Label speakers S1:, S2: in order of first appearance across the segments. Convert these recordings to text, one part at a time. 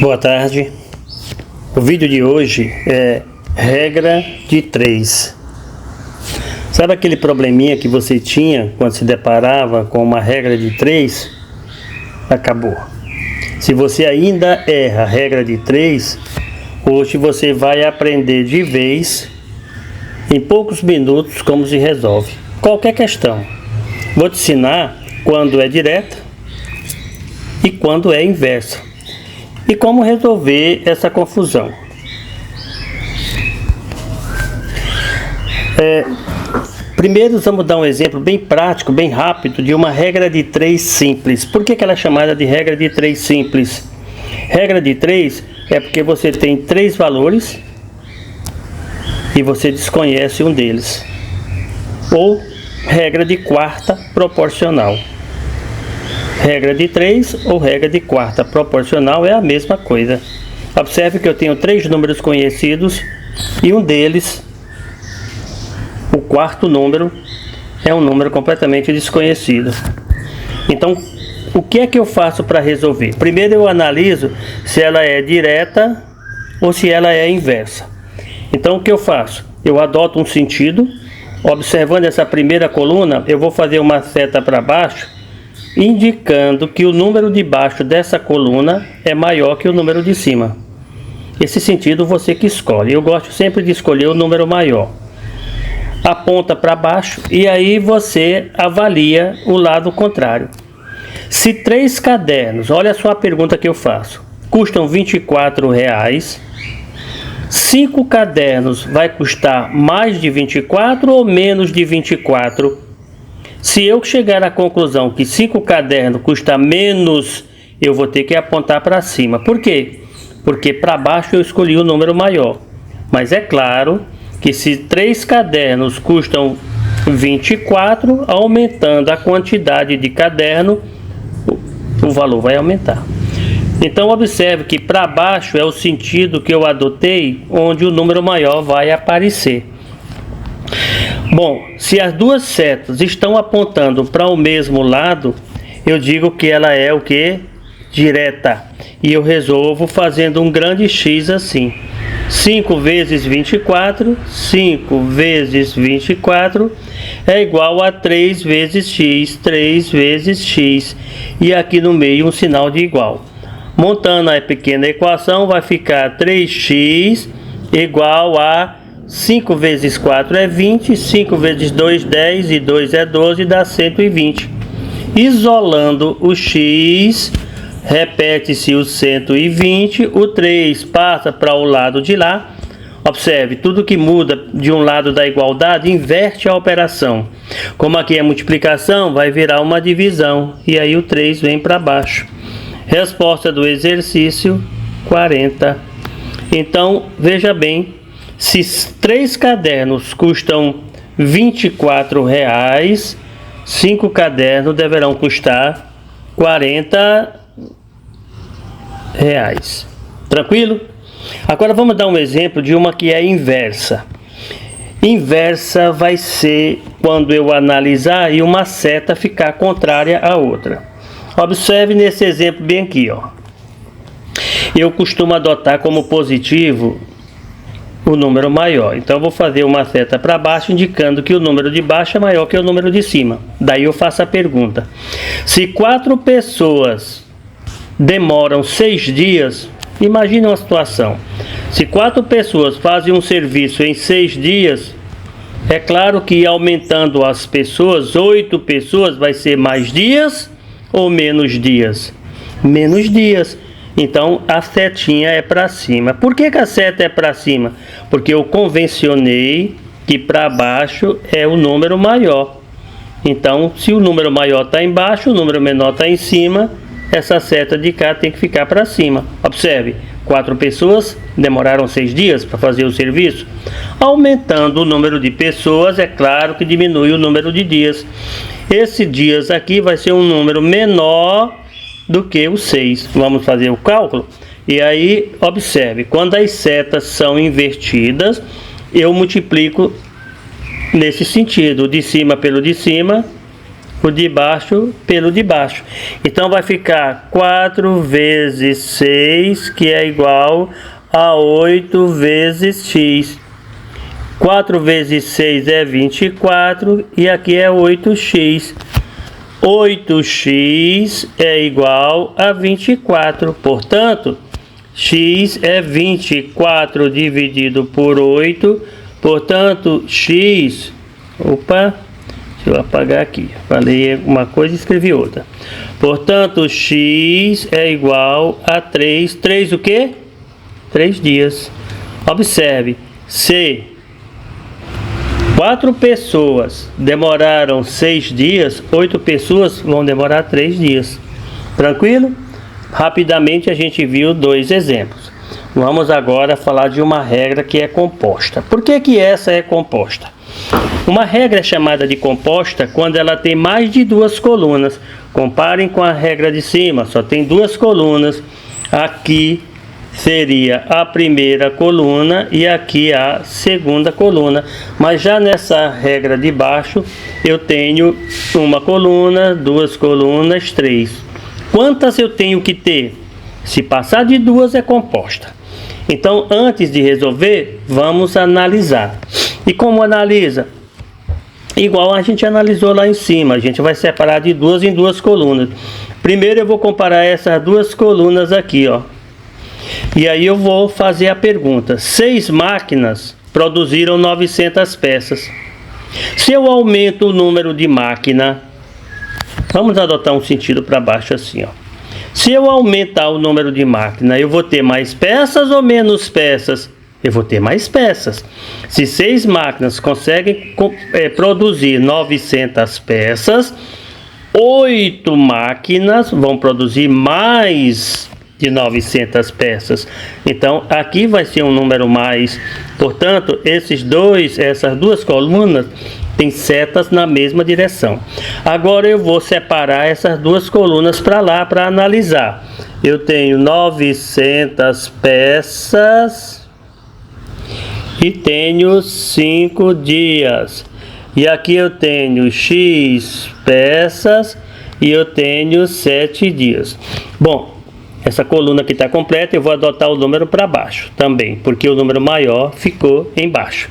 S1: Boa tarde. O vídeo de hoje é regra de 3. Sabe aquele probleminha que você tinha quando se deparava com uma regra de 3? Acabou. Se você ainda erra a regra de 3, hoje você vai aprender de vez, em poucos minutos, como se resolve qualquer questão. Vou te ensinar quando é direta e quando é inversa. E como resolver essa confusão. Primeiro vamos dar um exemplo bem prático, bem rápido, de uma regra de 3 simples. Por que ela é chamada de regra de 3 simples? Regra de 3 é porque você tem 3 valores e você desconhece um deles. Ou regra de quarta proporcional. Regra de 3 ou regra de quarta proporcional é a mesma coisa. Observe que eu tenho 3 números conhecidos e um deles, o quarto número, é um número completamente desconhecido. Então, o que é que eu faço para resolver? Primeiro eu analiso se ela é direta ou se ela é inversa. Então, o que eu faço? Eu adoto um sentido. Observando essa primeira coluna, eu vou fazer uma seta para baixo, indicando que o número de baixo dessa coluna é maior que o número de cima. Esse sentido você que escolhe. Eu gosto sempre de escolher o número maior. Aponta para baixo e aí você avalia o lado contrário. Se 3 cadernos, olha só a pergunta que eu faço, custam R$24, 5 cadernos vai custar mais de 24 ou menos de 24? Se eu chegar à conclusão que 5 cadernos custa menos, eu vou ter que apontar para cima. Por quê? Porque para baixo eu escolhi o número maior. Mas é claro que se 3 cadernos custam 24, aumentando a quantidade de caderno, o valor vai aumentar. Então observe que para baixo é o sentido que eu adotei, onde o número maior vai aparecer. Bom, se as duas setas estão apontando para o mesmo lado, eu digo que ela é o que? Direta. E eu resolvo fazendo um grande X assim. 5 vezes 24, 5 vezes 24 é igual a 3 vezes X, 3 vezes X. E aqui no meio um sinal de igual. Montando a pequena equação, vai ficar 3x igual a 5 vezes 4 é 20, 5 vezes 2, 10, e 2 é 12, dá 120. Isolando o x, repete-se o 120, o 3 passa para o lado de lá. Observe, tudo que muda de um lado da igualdade inverte a operação. Como aqui é multiplicação, vai virar uma divisão, e aí o 3 vem para baixo. Resposta do exercício, 40. Então, veja bem, se 3 cadernos custam R$24, 5 cadernos deverão custar R$40. Tranquilo? Agora vamos dar um exemplo de uma que é inversa. Inversa vai ser quando eu analisar e uma seta ficar contrária à outra. Observe nesse exemplo bem aqui, ó. Eu costumo adotar como positivo o número maior. Então eu vou fazer uma seta para baixo indicando que o número de baixo é maior que o número de cima. Daí eu faço a pergunta: se 4 pessoas demoram 6 dias, imagine uma situação. Se 4 pessoas fazem um serviço em 6 dias, é claro que aumentando as pessoas, 8 pessoas vai ser mais dias ou menos dias? Menos dias. Então a setinha é para cima. Por que a seta é para cima? Porque eu convencionei que para baixo é o número maior. Então, se o número maior está embaixo, o número menor está em cima, essa seta de cá tem que ficar para cima. Observe, 4 pessoas demoraram 6 dias para fazer o serviço. Aumentando o número de pessoas, é claro que diminui o número de dias. Esse dias aqui vai ser um número menor do que o 6. Vamos fazer o cálculo? E aí, observe, quando as setas são invertidas, eu multiplico nesse sentido, de cima pelo de cima, o de baixo pelo de baixo. Então vai ficar 4 vezes 6, que é igual a 8 vezes x. 4 vezes 6 é 24 e aqui é 8x. 8x é igual a 24. Portanto, x é 24 dividido por 8. Portanto, x... Opa! Deixa eu apagar aqui. Falei uma coisa e escrevi outra. Portanto, x é igual a 3. 3 o quê? 3 dias. Observe. Se 4 pessoas demoraram 6 dias, 8 pessoas vão demorar 3 dias. Tranquilo? Rapidamente a gente viu 2 exemplos. Vamos agora falar de uma regra que é composta. Por que que essa é composta? Uma regra é chamada de composta quando ela tem mais de 2 colunas. Comparem com a regra de cima, só tem 2 colunas. Aqui seria a primeira coluna e aqui a segunda coluna. Mas já nessa regra de baixo eu tenho uma coluna, 2 colunas, 3. Quantas eu tenho que ter? Se passar de 2 é composta. Então, antes de resolver, vamos analisar. E como analisa? Igual a gente analisou lá em cima. A gente vai separar de 2 em 2 colunas. Primeiro eu vou comparar essas 2 colunas aqui, ó. E aí eu vou fazer a pergunta. 6 máquinas produziram 900 peças. Se eu aumento o número de máquinas, vamos adotar um sentido para baixo assim, ó. Se eu aumentar o número de máquinas, eu vou ter mais peças ou menos peças? Eu vou ter mais peças. Se 6 máquinas conseguem produzir 900 peças, 8 máquinas vão produzir mais de 900 peças. Então, aqui vai ser um número mais. Portanto, essas 2 colunas têm setas na mesma direção. Agora eu vou separar essas 2 colunas para lá para analisar. Eu tenho 900 peças e tenho 5 dias. E aqui eu tenho x peças e eu tenho 7 dias. Bom, essa coluna aqui está completa, eu vou adotar o número para baixo também, porque o número maior ficou embaixo.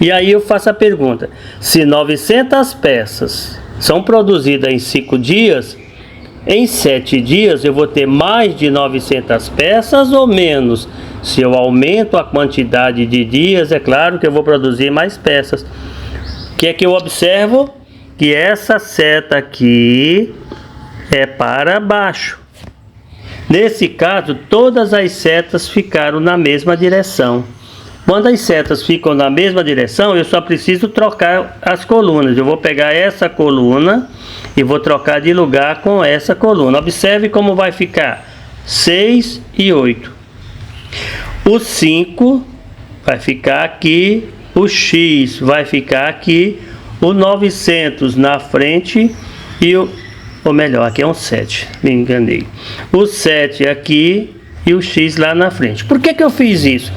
S1: E aí eu faço a pergunta, se 900 peças são produzidas em 5 dias, em 7 dias eu vou ter mais de 900 peças ou menos? Se eu aumento a quantidade de dias, é claro que eu vou produzir mais peças. O que é que eu observo? Que essa seta aqui é para baixo. Nesse caso, todas as setas ficaram na mesma direção. Quando as setas ficam na mesma direção, eu só preciso trocar as colunas. Eu vou pegar essa coluna e vou trocar de lugar com essa coluna. Observe como vai ficar 6 e 8. O 5 vai ficar aqui, o x vai ficar aqui, o 900 na frente e ou melhor, aqui é um 7, me enganei. O 7 aqui e o x lá na frente. Por que que eu fiz isso?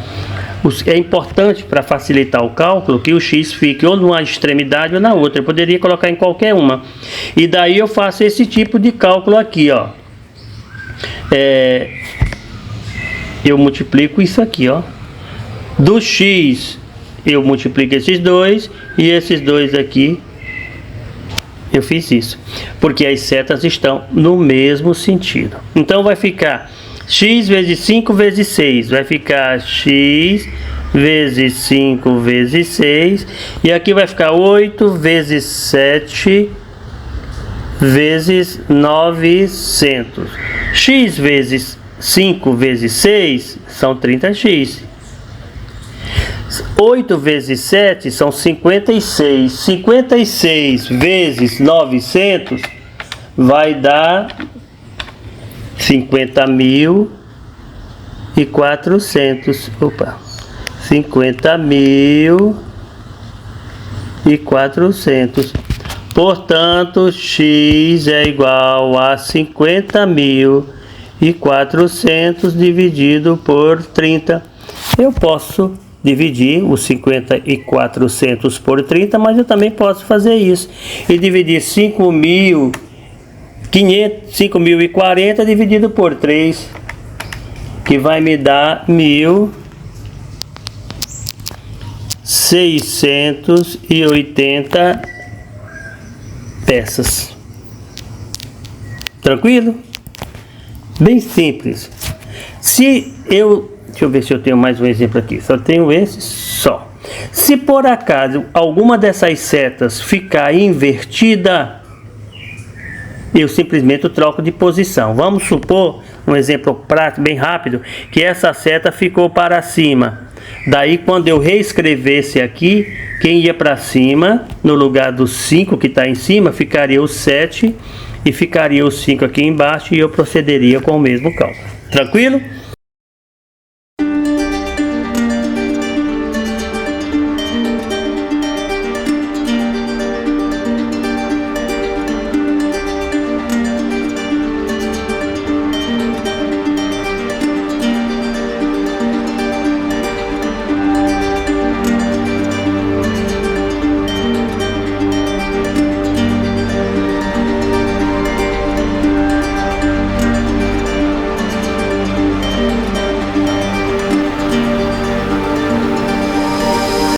S1: É importante para facilitar o cálculo que o x fique ou numa extremidade ou na outra. Eu poderia colocar em qualquer uma. E daí eu faço esse tipo de cálculo aqui, ó. Eu multiplico isso aqui, ó. Do x eu multiplico esses 2 e esses 2 aqui. Eu fiz isso, porque as setas estão no mesmo sentido. Então vai ficar x vezes 5 vezes 6. Vai ficar x vezes 5 vezes 6. E aqui vai ficar 8 vezes 7 vezes 900. X vezes 5 vezes 6 são 30x. 8 vezes 7 são 56. 56 vezes 900 vai dar 50.400. Opa. 50.400. Portanto, x é igual a 50.400 dividido por 30. Eu posso dividir os 5.400 por 30, mas eu também posso fazer isso e dividir 5.040 dividido por 3, que vai me dar 1.680 peças. Tranquilo? Bem simples. Deixa eu ver se eu tenho mais um exemplo aqui. Só tenho esse só. Se por acaso alguma dessas setas ficar invertida, eu simplesmente troco de posição. Vamos supor, um exemplo prático, bem rápido, que essa seta ficou para cima. Daí, quando eu reescrevesse aqui, quem ia para cima, no lugar do 5 que está em cima, ficaria o 7 e ficaria o 5 aqui embaixo, e eu procederia com o mesmo cálculo. Tranquilo?